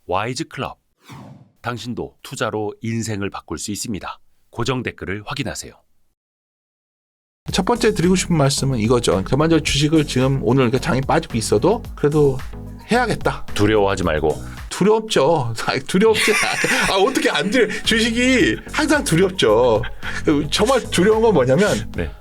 와이즈 클럽. 당신도 투자로 인생을 바꿀 수 있습니다. 고정 댓글을 확인하세요. 첫 번째 드리고 싶은 말씀은 이거죠. 그만저 주식을 지금 오늘 장이 빠지고 있어도 그래도 해야겠다. 두려워하지 말고. 두렵죠. 두렵지. 어떻게 안 두려? 주식이 항상 두렵죠. 정말 두려운 건 뭐냐면 네.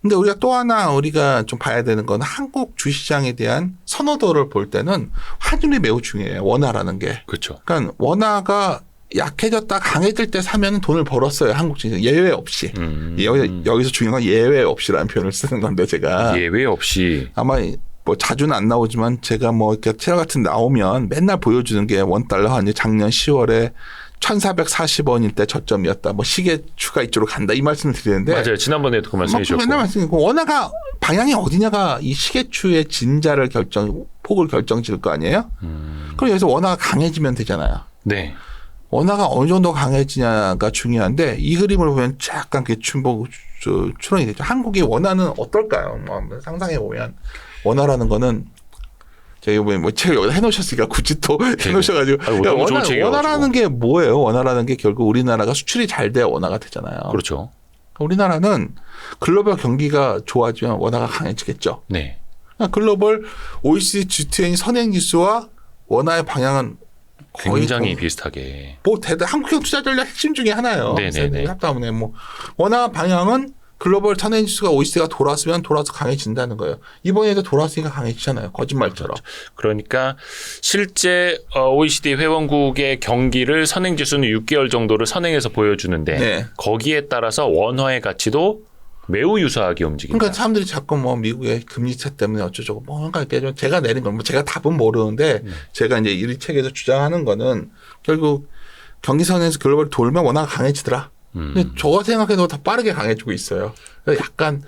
근데 우리가 또 하나 우리가 좀 봐야 되는 건 한국 주시장에 대한 선호도를 볼 때는 환율이 매우 중요해요. 원화라는 게. 그렇죠. 그러니까 원화가 약해졌다 강해질 때 사면 돈을 벌었어요. 한국 주식 예외 없이. 여기서 중요한 건 예외 없이라는 표현을 쓰는 건데 제가. 예외 없이. 아마 뭐 자주는 안 나오지만 제가 뭐 이렇게 채널 같은 데 나오면 맨날 보여주는 게 원달러 한 작년 10월에 1,440원일 때 저점이었다. 뭐 시계추가 이쪽으로 간다. 이 말씀을 드리는데. 맞아요. 지난번에도 그 말씀해 주셨고. 맨날 말씀드리고 원화가 방향이 어디냐가 이 시계추의 진자를 폭을 결정 지을 거 아니에요? 그럼 여기서 원화가 강해지면 되잖아요. 네. 원화가 어느 정도 강해지냐가 중요한데 이 그림을 보면 약간 추론이 되죠. 한국의 원화는 어떨까요? 뭐 상상해 보면 원화라는 거는 제가 이번에 뭐 책을 여기다 해놓으셨으니까 굳이 또 해놓으셔가지고 원화라는 게 뭐예요? 원화라는 게 결국 우리나라가 수출이 잘 돼야 원화가 되잖아요. 그렇죠. 우리나라는 글로벌 경기가 좋아지면 원화가 강해지겠죠. 네. 글로벌 OECD G20 선행지수와 원화의 방향은 굉장히 비슷하게. 뭐 한국형 투자 전략 핵심 중에 하나예요. 네네네. 때문에 뭐 원화 방향은 글로벌 선행지수가 OECD가 돌아서 강해진다는 거예요. 이번에도 돌아왔으니까 강해지잖아요. 거짓말처럼. 그러니까 실제 OECD 회원국의 경기를 선행지수는 6개월 정도를 선행해서 보여주는데 네. 거기에 따라서 원화의 가치도 매우 유사하게 움직인다. 그러니까 사람들이 자꾸 뭐 미국의 금리차 때문에 어쩌고 뭔가 이렇게 제가 내린 건 뭐 제가 답은 모르는데 제가 이제 이 책에서 주장하는 거는 결국 경기선에서 글로벌 돌면 원화가 강해지더라. 근데 저가 생각해도 더 빠르게 강해지고 있어요. 약간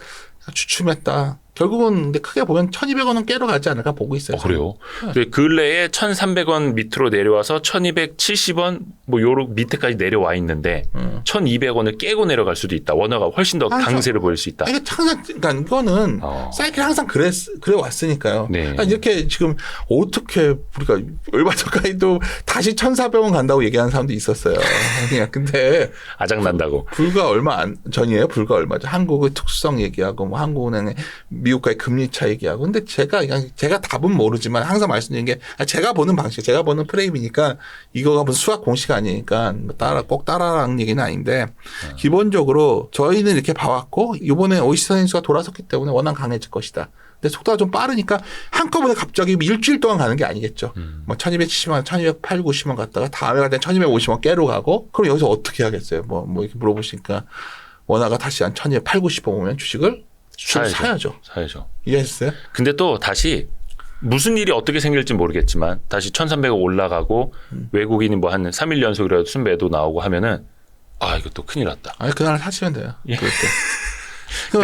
주춤했다. 결국은 근데 크게 보면 1,200원은 깨러 가지 않을까 보고 있어요. 그래요? 네. 근래에 1,300원 밑으로 내려와서 1,270원 뭐 요로 밑에까지 내려와 있는데 1,200원을 깨고 내려갈 수도 있다. 원화가 훨씬 더 강세를 보일 수 있다. 이게 항상 그러니까 이거는 사이클 항상 그래 왔으니까요. 네. 그러니까 이렇게 지금 어떻게 우리가 얼마 전까지도 다시 1,400원 간다고 얘기하는 사람도 있었어요. 그냥 근데 아작난다고. 불과 얼마 전이에요. 불과 얼마 전 한국의 특수성 얘기하고 뭐 한국은행의 미국과의 금리 차 얘기하고. 근데 제가 답은 모르지만 항상 말씀드리는 게 제가 보는 방식, 제가 보는 프레임이니까 이거가 무슨 수학 공식 아니니까 꼭 따라라는 얘기는 아닌데 기본적으로 저희는 이렇게 봐왔고 이번에 OECD 선행지수가 돌아섰기 때문에 워낙 강해질 것이다. 근데 속도가 좀 빠르니까 한꺼번에 갑자기 일주일 동안 가는 게 아니겠죠. 뭐 1,270원, 1,280, 90원 갔다가 다음에 갈 때 1,250원 깨로 가고 그럼 여기서 어떻게 하겠어요? 뭐 이렇게 물어보시니까 원화가 다시 한 1,280, 90원 오면 주식을 사야죠. 이해했어요? 근데 또 다시 무슨 일이 어떻게 생길지 모르겠지만 다시 1,300원 올라가고 외국인이 뭐 한 3일 연속이라도 순매도 나오고 하면은 이거 큰일 났다. 아니 그날 사시면 돼요. 예.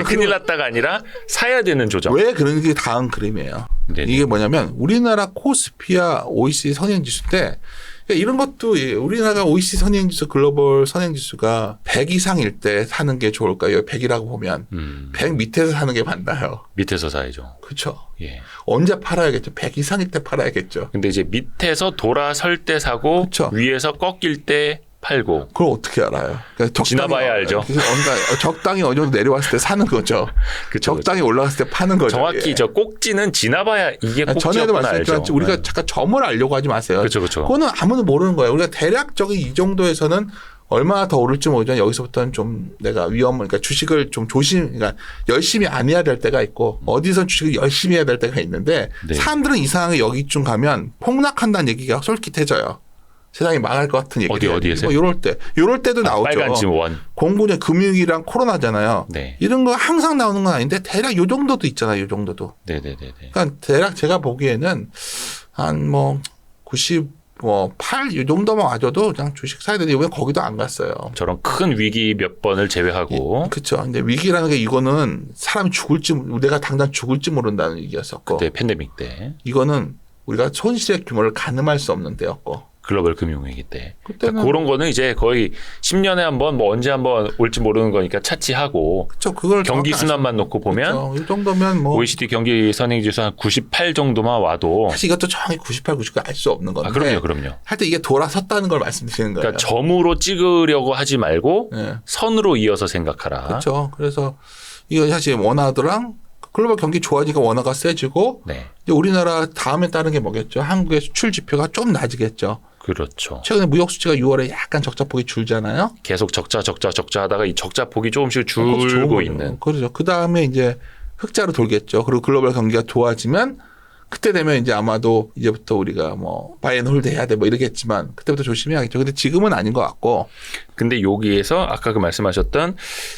큰일 났다가 아니라 사야 되는 조정. 왜 그런 게 다음 그림이에요. 네네. 이게 뭐냐면 우리나라 코스피와 OECD 선행지수 때 이런 것도 우리나라 OECD 선행지수 글로벌 선행지수가 100 이상일 때 사는 게 좋을까요? 100이라고 보면 100 밑에서 사는 게 맞나요? 밑에서 사야죠. 그렇죠. 예. 언제 팔아야겠죠? 100 이상일 때 팔아야겠죠. 근데 이제 밑에서 돌아설 때 사고 그쵸. 위에서 꺾일 때 팔고. 그걸 어떻게 알아요? 그러니까 지나봐야 알죠. 적당히 어느 정도 내려왔을 때 사는 거죠. 그쵸, 적당히 올라갔을 때 파는 거죠. 정확히 저 꼭지는 지나봐야 이게 꼭지였구나 알죠. 우리가 잠깐 점을 알려고 하지 마세요. 그렇죠. 그거는 아무도 모르는 거예요. 우리가 대략적인 이 정도에서는 얼마나 더 오를지 모르지만 여기서부터는 좀 내가 그러니까 주식을 좀 그러니까 열심히 안 해야 될 때가 있고 어디선 주식을 열심히 해야 될 때가 있는데 네. 사람들은 이상하게 여기쯤 가면 폭락한다는 얘기가 솔깃해져요. 세상이 망할 것 같은 얘기. 어디에서? 뭐 요럴 때도 나오죠. 빨간 지원. 09년 금융위기랑 코로나잖아요. 네. 이런 거 항상 나오는 건 아닌데 대략 요 정도도 있잖아요. 요 정도도. 네네네. 그러니까 대략 제가 보기에는 한 뭐 98 이 정도만 와줘도 그냥 주식 사야 되는데 이번에 거기도 안 갔어요. 저런 큰 위기 몇 번을 제외하고. 그렇죠. 근데 위기라는 게 이거는 사람이 내가 당장 죽을지 모른다는 얘기였었고. 그때 팬데믹 때. 이거는 우리가 손실의 규모를 가늠할 수 없는 때였고. 글로벌 금융위기 때. 그때는 그러니까 그런 거는 이제 거의 10년에 한 번 뭐 언제 한번 올지 모르는 거니까 차치하고 그쵸, 그걸 경기 정확히 순환만 놓고 보면 그쵸. 이 정도면 뭐 OECD 경기 선행 지수 한 98 정도만 와도 사실 이것도 정확히 98, 99 알 수 없는 건데. 그럼요. 하여튼 이게 돌아섰다는 걸 말씀드리는 거예요. 그러니까 점으로 찍으려고 하지 말고 네. 선으로 이어서 생각하라. 그렇죠. 그래서 이거 사실 원화도랑 글로벌 경기 좋아지니까 원화가 세지고 네. 이제 우리나라 다음에 따른 게 뭐겠죠? 한국의 수출 지표가 좀 낮아지겠죠. 그렇죠. 최근에 무역 수지가 6월에 약간 적자폭이 줄잖아요. 계속 적자 하다가 이 적자 폭이 조금씩 그것도 좋은 줄고 거예요. 있는. 그렇죠. 그 다음에 이제 흑자로 돌겠죠. 그리고 글로벌 경기가 좋아지면 그때 되면 이제 아마도 이제부터 우리가 뭐 바이앤홀드 해야 돼 뭐 이러겠지만 그때부터 조심해야겠죠. 근데 지금은 아닌 것 같고. 근데 여기에서 아까 그 말씀하셨던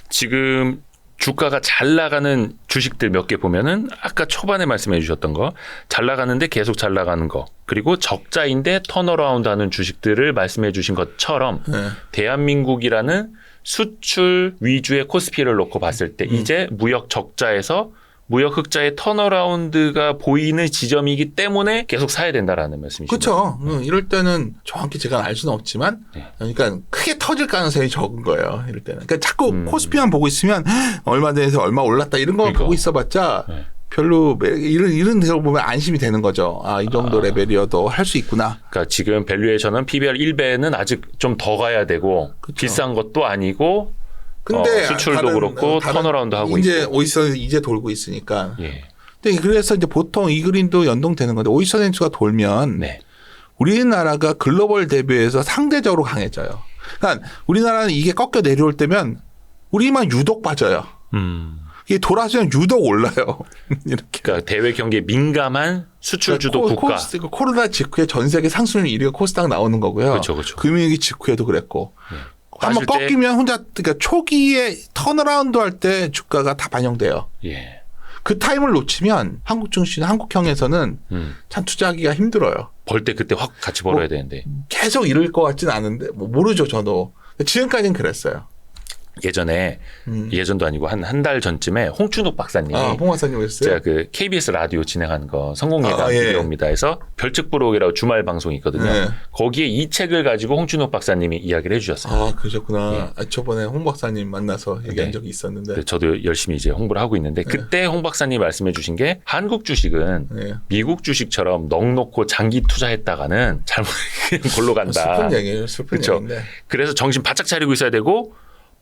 지금 주가가 잘 나가는 주식들 몇 개 보면은 아까 초반에 말씀해 주셨던 거 잘 나가는데 계속 잘 나가는 거 그리고 적자인데 턴어라운드 하는 주식들을 말씀해 주신 것처럼 네. 대한민국이라는 수출 위주의 코스피를 놓고 봤을 때 이제 무역 적자에서 무역 흑자의 턴어라운드가 보이는 지점이기 때문에 계속 사야 된다라는 말씀이시죠. 그렇죠. 이럴 때는 정확히 제가 알 수는 없지만 네. 그러니까 크게 터질 가능성이 적은 거예요. 이럴 때는. 그러니까 자꾸 코스피만 보고 있으면 얼마 전에서 얼마 올랐다 이런 거 그러니까. 보고 있어봤자 네. 별로 이런 걸 보면 안심이 되는 거죠. 아, 이 정도 레벨이어도 할 수 있구나. 그러니까 지금 밸류에이션은 PBR 1배는 아직 좀 더 가야 되고 그쵸. 비싼 것도 아니고 근데 수출도 그렇고 턴어라운드 하고 이제 있고. 오이선 이제 돌고 있으니까. 예. 근데 그래서 이제 보통 이 그림도 연동되는 건데 오이선 엔수가 돌면 네. 우리나라가 글로벌 대비해서 상대적으로 강해져요. 그러니까 우리나라는 이게 꺾여 내려올 때면 우리만 유독 빠져요. 이게 돌아서면 유독 올라요. 이렇게. 그러니까 대외 경기에 민감한 수출 주도 국가. 코로나 직후에 전 세계 상승률 1위가 코스닥 나오는 거고요. 그렇죠. 금융위기 직후에도 그랬고. 네. 한번 빠질 때- 꺾이면 혼자 그러니까 초기에 턴어라운드 할 때 주가가 다 반영돼요. 예. 그 타임을 놓치면 한국 증시, 한국형에서는 참 투자하기가 힘들어요. 벌 때 그때 확 같이 벌어야 되는데 계속 이럴 것 같지는 않은데 뭐 모르죠 저도. 지금까지는 그랬어요. 예전도 아니고 한 달 전쯤에 홍춘욱 박사님이 홍 박사님 오셨어요? 제가 그 KBS 라디오 진행하는 거 성공예감 예. 비디오입니다 해서 별측부록이라고 주말 방송이 있거든요. 네. 거기에 이 책을 가지고 홍춘욱 박사님이 이야기를 해주셨어요. 아 그러셨구나. 저번에 홍 박사님 만나서 얘기한 네. 적이 있었는데. 그래서 저도 열심히 이제 홍보를 하고 있는데 그때 홍 박사님이 말씀해 주신 게 한국 주식은 네. 미국 주식처럼 넋 놓고 장기 투자했다가는 잘못 그냥 골로 간다. 슬픈 얘기예요. 슬픈 그쵸. 얘기인데. 그래서 정신 바짝 차리고 있어야 되고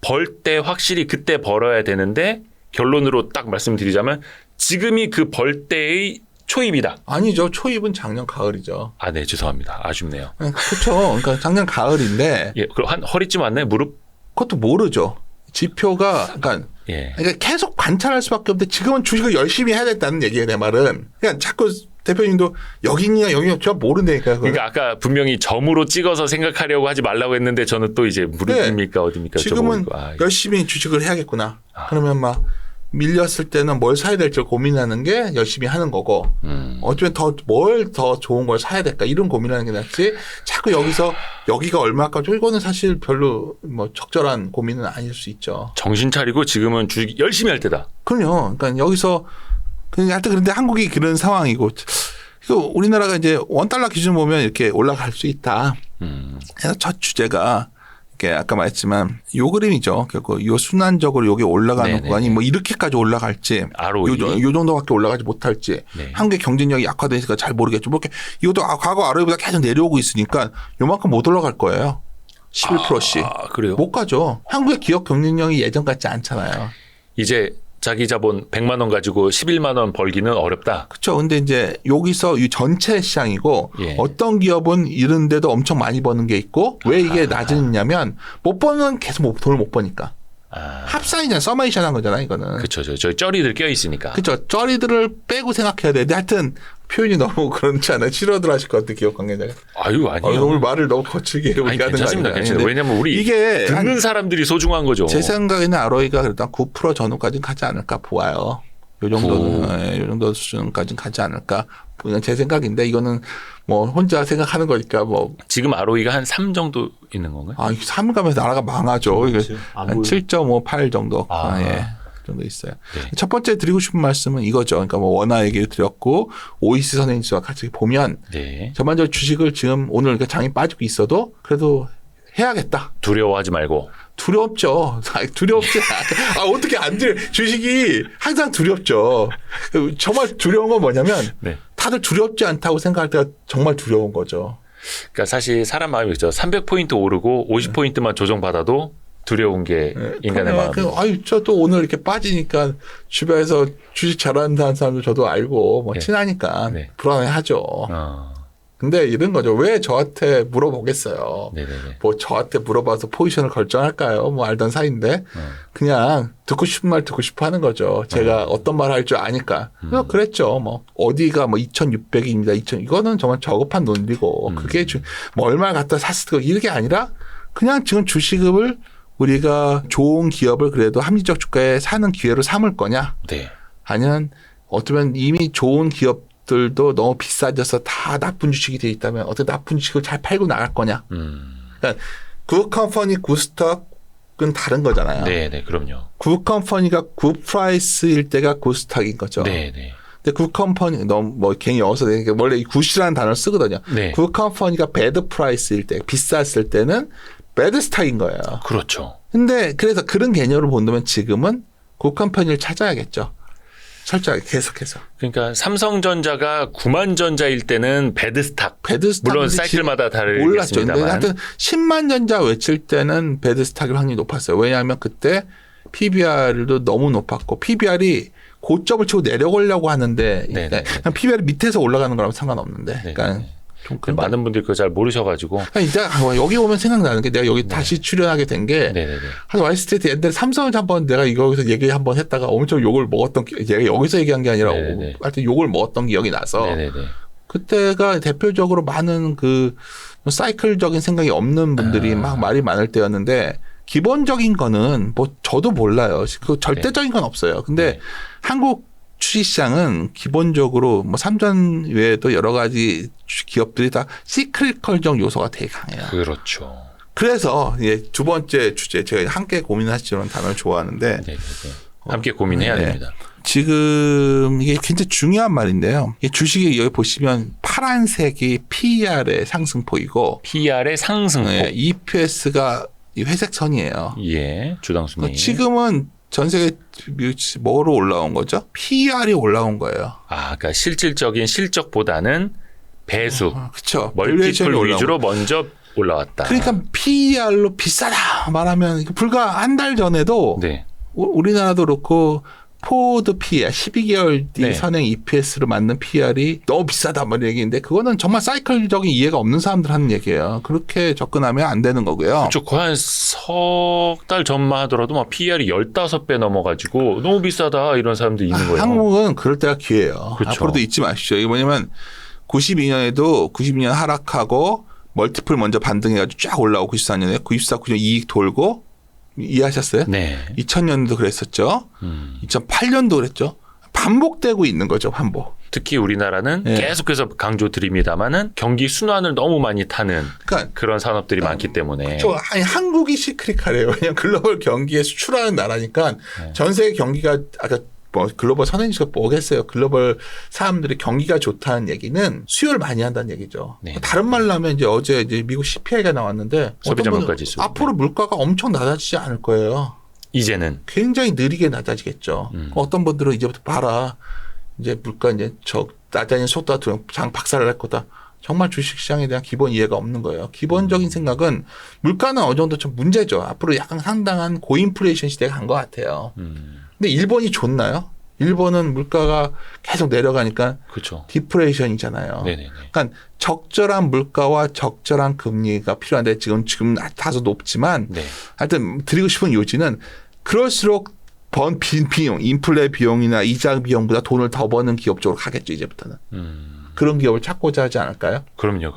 벌 때 확실히 그때 벌어야 되는데 결론으로 딱 말씀드리자면 지금이 그 벌 때의 초입이다. 아니죠. 초입은 작년 가을이죠. 아, 네, 죄송합니다. 아쉽네요. 그렇죠. 그러니까 작년 가을인데 예, 그럼 한 허리쯤 왔나요? 무릎? 그것도 모르죠. 지표가 예. 그러니까 계속 관찰할 수밖에 없는데 지금은 주식을 열심히 해야 된다는 얘기예요. 내 말은. 그냥 자꾸 대표님도 여기냐 여기냐 저 모른다니까요. 그걸. 그러니까 아까 분명히 점으로 찍어서 생각하려고 하지 말라고 했는데 저는 또 이제 무릎입니까 어디입니까 지금은 여쭤보고 아, 열심히 주식을 해야겠구나. 그러면 막 밀렸을 때는 뭘 사야 될지 고민하는 게 열심히 하는 거고 어쩌면 뭘 더 좋은 걸 사야 될까 이런 고민하는 게 낫지 자꾸 여기가 얼마까지 이거는 사실 별로 뭐 적절한 고민은 아닐 수 있죠. 정신 차리고 지금은 주식 열심히 할 때다. 그럼요. 그러니까 여기서 그냥 하여튼 그런데 한국이 그런 상황이고 그래서 우리나라가 이제 원달러 기준 보면 이렇게 올라갈 수 있다. 그래서 첫 주제가 이렇게 아까 말했지만 요 그림이죠. 결국 요 순환적으로 요게 올라가는 네네네. 구간이 뭐 이렇게까지 올라갈지 ROE. 요 정도밖에 올라가지 못할지 네. 한국의 경쟁력이 약화되니까 잘 모르겠죠. 뭐 이렇게 이것도 과거 ROE보다 계속 내려오고 있으니까 요만큼 못 올라갈 거예요. 11%씩. 아, 그래요? 못 가죠. 한국의 기업 경쟁력이 예전 같지 않잖아요. 이제 자기 자본 100만 원 가지고 11만 원 벌기는 어렵다. 그렇죠. 근데 이제 여기서 이 전체 시장이고 예. 어떤 기업은 이런데도 엄청 많이 버는 게 있고 왜 이게 낮으냐면 못 버는 계속 돈을 못 버니까. 아, 합산이잖아. 서메이션 한 거잖아 이거는. 그렇죠. 저희 쩌리들 껴 있으니까. 그렇죠. 쩌리들을 빼고 생각해야 되는데 하여튼 표현이 너무 그렇지 않아요. 싫어들 하실 것 같아 기업 관계자가. 아유, 아니요. 오늘 말을 너무 거칠게 아니, 하는 거 괜찮습니다. 아닌가요? 괜찮아요. 근데 왜냐면 우리 이게 듣는 사람들이 소중한 거죠. 제 생각에는 ROE가 그래도 한 9% 전후까지는 가지 않을까 보아요. 요 정도는 요 정도 수준까지는 가지 않을까. 그냥 제 생각인데 이거는 뭐 혼자 생각하는 거니까 뭐 지금 ROE가 한 3 정도 있는 건가요? 3을 가면서 나라가 망하죠. 이게 그렇지. 안 한 보여. 7.58 정도. 아. 예. 정도 있어요. 네. 첫 번째 드리고 싶은 말씀은 이거죠. 그러니까 뭐 원화 얘기를 드렸고 오이시 선행지수와 같이 보면 네. 전반적으로 주식을 지금 오늘 그러니까 장이 빠지고 있어도 그래도 해야겠다. 두려워하지 말고. 두렵죠. 두렵지. 어떻게 안 돼. 주식이 항상 두렵죠. 정말 두려운 건 뭐냐면 네. 다들 두렵지 않다고 생각할 때가 정말 두려운 거죠. 그러니까 사실 사람 마음이 있죠. 300포인트 오르고 50포인트만 조정받아도 두려운 게 인간의 마음이에요. 저도 오늘 이렇게 빠지니까 주변에서 주식 잘한다는 사람도 저도 알고 뭐 네. 친하니까 네. 불안해하죠. 근데 이런 거죠. 왜 저한테 물어보겠어요. 네네네. 뭐 저한테 물어봐서 포지션을 결정할까요? 뭐 알던 사이인데 그냥 듣고 싶은 말 듣고 싶어 하는 거죠. 제가 어떤 말 할 줄 아니까. 그래서 그랬죠. 뭐 어디가 뭐 2,600입니다. 2,000 이거는 정말 저급한 논리고 그게 뭐 얼마 갖다 샀을 거 이런 게 아니라 그냥 지금 주식을 우리가 좋은 기업을 그래도 합리적 주가에 사는 기회로 삼을 거냐? 네. 아니면 어쩌면 이미 좋은 기업들도 너무 비싸져서 다 나쁜 주식이 돼 있다면 어떻게 나쁜 주식을 잘 팔고 나갈 거냐? 그러니까 굿 컴퍼니 굿 스톡은 다른 거잖아요. 네네, 그럼요. 굿 컴퍼니가 굿 프라이스일 때가 굿 스톡인 거죠. 네네. 근데 굿 컴퍼니 너무 뭐 괜히 영어서 되니까 원래 이 굿이라는 단어를 쓰거든요. 네. 굿 컴퍼니가 배드 프라이스일 때 비쌌을 때는 배드 스톡인 거예요. 그렇죠. 근데 그래서 그런 개념으로 본다면 지금은 굿 컴퍼니를 찾아야겠죠. 철저하게 계속해서. 그러니까 삼성전자가 9만 전자일 때는 배드스탁. 배드스탁 물론 사이클마다 몰랐죠. 다르겠습니다만. 근데 하여튼 10만 전자 외칠 때는 배드스탁일 확률이 높았어요. 왜냐하면 그때 PBR도 너무 높았고 PBR이 고점을 치고 내려오려고 하는데 그냥 PBR 밑에서 올라가는 거라면 상관없는데. 그러니까 좀 많은 분들이 그거 잘 모르셔가지고. 이제 여기 오면 생각나는 게 내가 여기 다시 출연하게 된 게 한 와이스트리트 옛날에 삼성을 한번 내가 여기서 얘기 한번 했다가 엄청 욕을 먹었던 얘가 여기서 얘기한 게 아니라 하여튼 욕을 먹었던 기억이 나서 그때가 대표적으로 많은 그 사이클적인 생각이 없는 분들이 막 말이 많을 때였는데 기본적인 거는 뭐 저도 몰라요. 그 절대적인 건 없어요. 근데 한국 주식시장은 기본적으로 뭐 삼전 외에도 여러 가지 기업들이 다 시크릿컬적 요소가 되게 강해요. 그렇죠. 그래서 두 번째 주제 제가 함께 고민하시는 단어를 좋아하는데 함께 고민해야 됩니다. 지금 이게 굉장히 중요한 말인데요. 주식이 여기 보시면 파란색이 PER의 상승폭이고 PER의 상승폭. EPS가 회색 선이에요. 예, 주당순위. 지금은 전 세계 뭐로 올라온 거죠? PER이 올라온 거예요. 그러니까 실질적인 실적보다는 배수, 그렇죠. 멀티플 위주로 먼저 올라왔다. 그러니까 PER로 비싸다 말하면 불과 한 달 전에도 우리나라도 그렇고 포드 PER 12개월 뒤 선행 EPS로 맞는 PER이 너무 비싸다 뭐 이런 얘기인데 그거는 정말 사이클적인 이해가 없는 사람들 하는 얘기예요. 그렇게 접근하면 안 되는 거고요. 그렇죠. 거의 한 석 달 전만 하더라도 막 PER이 15배 넘어가지고 너무 비싸다 이런 사람도 있는 거예요. 한국은 그럴 때가 기회예요. 그렇죠. 앞으로도 잊지 마십시오. 이게 뭐냐면 92년에도 하락하고 멀티플 먼저 반등해가지고 쫙 올라오고 94년에 94, 95년 이익 돌고 이해하셨어요? 네. 2000년도 그랬었죠. 2008년도 그랬죠. 반복되고 있는 거죠. 반복. 특히 우리나라는 계속해서 강조 드립니다마는 경기 순환을 너무 많이 타는 그런 산업들이 많기 때문에. 그렇죠. 아니, 한국이 시크릿하래요. 왜냐하면 글로벌 경기에 수출하는 나라니까 전 세계 경기가 아까 뭐 글로벌 선행지가 뭐겠어요. 글로벌 사람들이 경기가 좋다는 얘기는 수요를 많이 한다는 얘기죠. 다른 말로 하면 어제 미국 CPI가 나왔는데 소비자 물가지수. 앞으로 물가가 엄청 낮아지지 않을 거예요. 이제는 굉장히 느리게 낮아지겠죠. 어떤 분들은 이제부터 봐라. 이제 물가 낮아지는 속도가 장 박살을 낼 거다. 정말 주식시장에 대한 기본 이해가 없는 거예요. 기본적인 생각은 물가는 어느 정도 좀 문제죠. 앞으로 약간 상당한 고인플레이션 시대가 간 것 같아요. 근데 일본이 좋나요? 일본은 물가가 계속 내려가니까 그렇죠. 디플레이션이잖아요. 그러니까 적절한 물가와 적절한 금리가 필요한데 지금 다소 높지만 하여튼 드리고 싶은 요지는 그럴수록 비용, 인플레 비용이나 이자 비용보다 돈을 더 버는 기업 쪽으로 가겠죠, 이제부터는. 그런 기업을 찾고자 하지 않을까요? 그럼요.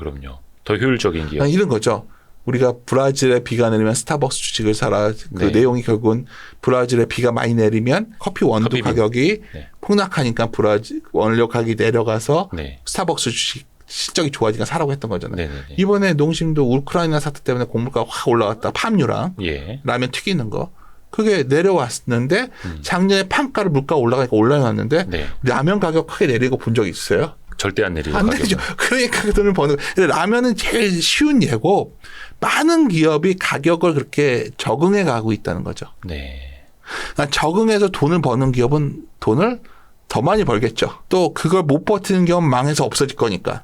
더 효율적인 기업. 이런 거죠. 우리가 브라질에 비가 내리면 스타벅스 주식을 사라. 그 내용이 결국은 브라질에 비가 많이 내리면 커피 원두 가격이 폭락하니까 브라질 원료 가격이 내려가서 스타벅스 주식 실적이 좋아지니까 사라고 했던 거잖아요. 이번에 농심도 우크라이나 사태 때문에 곡물가가 확 올라갔다. 팜유랑 라면 튀기는 거. 그게 내려왔는데 작년에 판가를 물가가 올라가니까 올라갔는데 네. 라면 가격 크게 내리고 본 적 있어요? 절대 안 내리죠. 안 되죠. 그러니까 그 돈을 버는 거예요. 라면은 제일 쉬운 예고 많은 기업이 가격을 그렇게 적응해 가고 있다는 거죠. 네. 그러니까 적응해서 돈을 버는 기업은 돈을 더 많이 벌겠죠. 또 그걸 못 버티는 기업은 망해서 없어질 거니까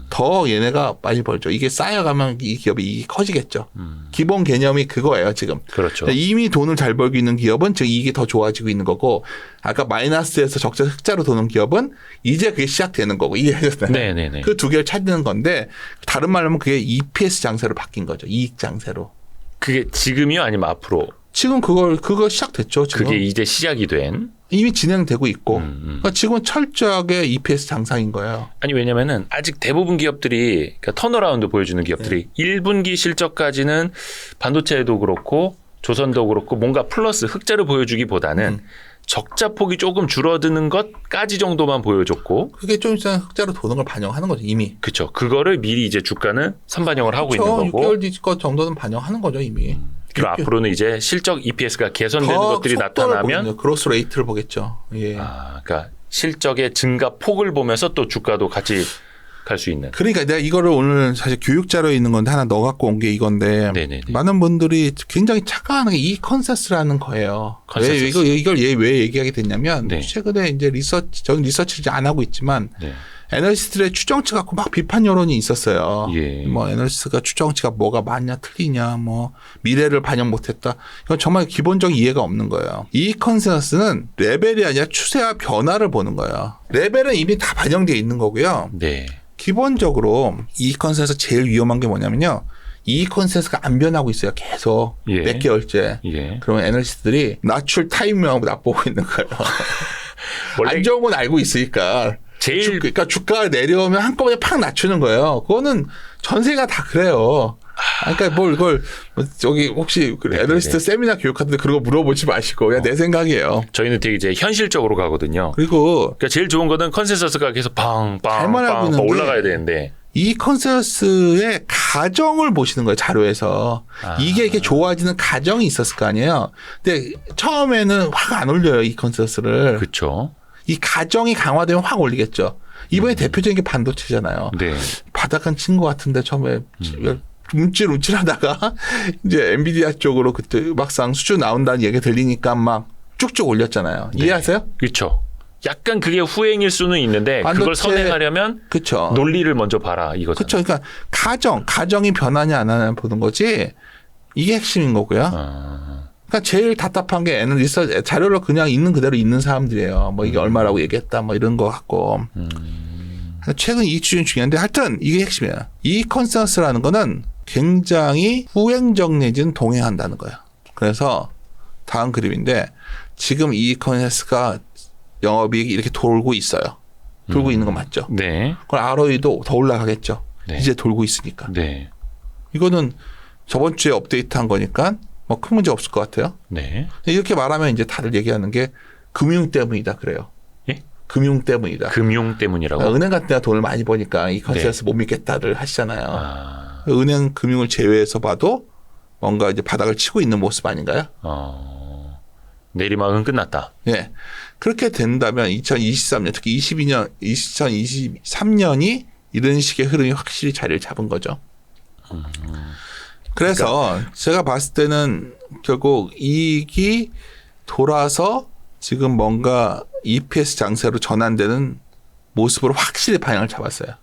더 얘네가 많이 벌죠. 이게 쌓여가면 이 기업이 이익이 커지겠죠. 기본 개념이 그거예요 지금. 그렇죠. 이미 돈을 잘 벌고 있는 기업은 즉 이익이 더 좋아지고 있는 거고 아까 마이너스에서 적자 흑자로 도는 기업은 이제 그게 시작되는 거고 이해하셨나요? 네네네. 그 두 개를 찾는 건데 다른 말로 하면 그게 EPS 장세로 바뀐 거죠. 이익 장세로. 그게 지금이요 아니면 앞으로? 지금 그거 시작됐죠. 지금. 그게 이제 시작이 된? 이미 진행되고 있고 그러니까 지금은 철저하게 EPS 장상인 거예요. 아니 왜냐면은 아직 대부분 기업들이 그러니까 턴어라운드 보여주는 기업들이 1분기 실적까지는 반도체도 그렇고 조선도 그렇고 뭔가 플러스 흑자를 보여주기보다는 적자 폭이 조금 줄어드는 것까지 정도만 보여줬고 그게 좀 있으면 흑자로 도는 걸 반영하는 거죠 이미. 그렇죠. 그거를 미리 이제 주가는 선반영을 하고 있는 거고 6개월 뒤 것 정도는 반영하는 거죠 이미. 그럼 앞으로는 이제 실적 EPS가 개선되는 것들이 나타나면 그로스 레이트를 보겠죠. 예. 그러니까 실적의 증가 폭을 보면서 또 주가도 같이 갈 수 있는. 그러니까 내가 이거를 오늘 사실 교육 자료에 있는 건데 하나 넣어 갖고 온 게 이건데 네네네. 많은 분들이 굉장히 착각하는 게 이 컨센서스라는 거예요. 컨센서스. 왜 이걸 왜 얘기하게 됐냐면 네. 최근에 이제 저는 리서치를 안 하고 있지만 네. 애널리스트들의 추정치 갖고 막 비판 여론이 있었어요. 예. 뭐 애널리스트가 추정치가 뭐가 맞냐 틀리냐 뭐 미래를 반영 못했다. 이건 정말 기본적인 이해가 없는 거예요. 이 컨센서스는 레벨이 아니라 추세와 변화를 보는 거예요. 레벨은 이미 다 반영되어 있는 거고요. 네. 기본적으로 이 컨센서스 제일 위험한 게 뭐냐면요. 이 컨센서스가 안 변하고 있어요. 계속 예. 몇 개월째. 예. 그러면 애널리스트들이 낮출 타이밍하고 나보고 있는 거예요. 원래 안 좋은 건 알고 있으니까. 제일 그러니까 주가가 내려오면 한꺼번에 팍 낮추는 거예요. 그거는 전세가 다 그래요. 그러니까 뭘 이걸 저기 혹시 애널리스트 세미나 교육하는데 그런 거 물어보지 마시고 그냥 내 생각이에요. 저희는 되게 이제 현실적으로 가거든요. 그리고 그러니까 제일 좋은 거는 컨센서스가 계속 잘 말하고 빵빵빵 있는 게 올라가야 되는데 이 컨센서스의 가정을 보시는 거예요. 자료에서. 이게 좋아지는 가정이 있었을 거 아니에요. 근데 처음에는 확 안 올려요. 이 컨센서스를. 그렇죠. 이 가정이 강화되면 확 올리겠죠. 이번에 대표적인 게 반도체잖아요. 네. 바닥은 친 것 같은데 처음에 움찔움찔하다가 이제 엔비디아 쪽으로 그때 막상 수주 나온다는 얘기 들리니까 막 쭉쭉 올렸잖아요. 네. 이해하세요? 그렇죠. 약간 그게 후행일 수는 있는데 그걸 선행하려면 그렇죠. 논리를 먼저 봐라 이거죠. 그렇죠. 그러니까 가정이 변하냐 안 하냐 보는 거지. 이게 핵심인 거고요. 그러니까 제일 답답한 게 애널리스트 자료를 그냥 있는 그대로 있는 사람들이에요. 뭐 이게 얼마라고 얘기했다 뭐 이런 거 갖고. 최근 이익 추진 중요한데 하여튼 이게 핵심이에요. 이 컨센서스라는 거는 굉장히 후행적 내지는 동행한다는 거예요. 그래서 다음 그림인데 지금 이 컨센서스가 영업이익이 이렇게 돌고 있어요. 돌고 있는 거 맞죠? 네. 그럼 ROE도 더 올라가겠죠. 네. 이제 돌고 있으니까. 네. 이거는 저번 주에 업데이트한 거니까 뭐 큰 문제 없을 것 같아요. 네. 이렇게 말하면 이제 다들 얘기하는 게 금융 때문이다 그래요. 예? 금융 때문이다. 금융 때문이라고. 은행 같은 데가 돈을 많이 버니까 이 컨센서스 못 믿겠다를 하시잖아요. 은행 금융을 제외해서 봐도 뭔가 이제 바닥을 치고 있는 모습 아닌가요? 내리막은 끝났다. 예. 그렇게 된다면 2023년 특히 2023년이 이런 식의 흐름이 확실히 자리를 잡은 거죠. 그래서 제가 봤을 때는 결국 이익이 돌아서 지금 뭔가 EPS 장세로 전환되는 모습으로 확실히 방향을 잡았어요.